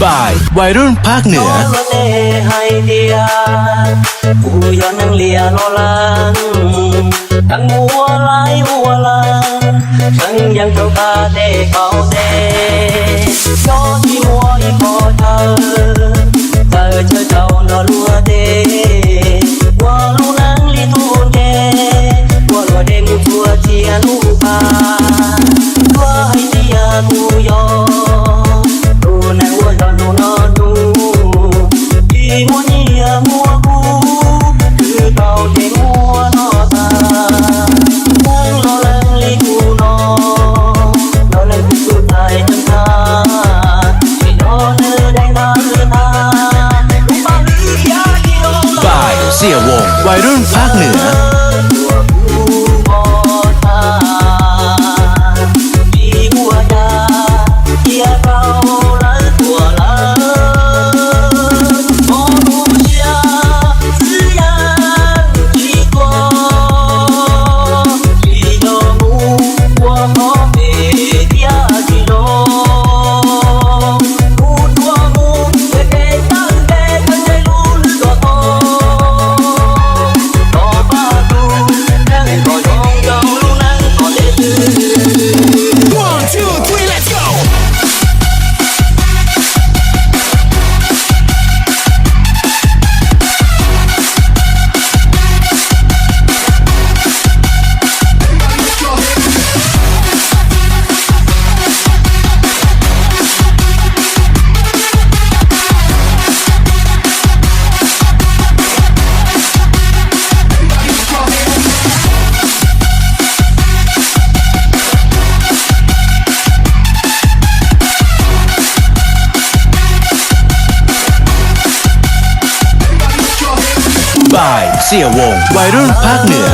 บ่ายวัยรุ่นภาคเหนือให้เดียผู้ย้อนนังเลียนอลังทั้งหัวไหลหัวลางทั้งยังเจ้าตาเตะเขาเตะย้อนที่หัวอีพอเธอเจ้านอลัวเตะว่าลูนังลีตูนเตะว่าลัวเดมุทัวเทียลูกาว่าให้เทียกูยอดูนังว่าย้อนดูนอดูมัวเนียมัวกูคือเต่าเทมัวนอตานั่งรอแรงลีกูนอรอแรงกูสุดท้ายจนตาไม่นอนเนื้อแดงตาเลือดตาลูกบ้าลียาดีโอบ่ายเสี่ยวงวัยรุ่นภาคเหนือบ่ายเสี่ยววงวัยรุ่นภาคเหนือ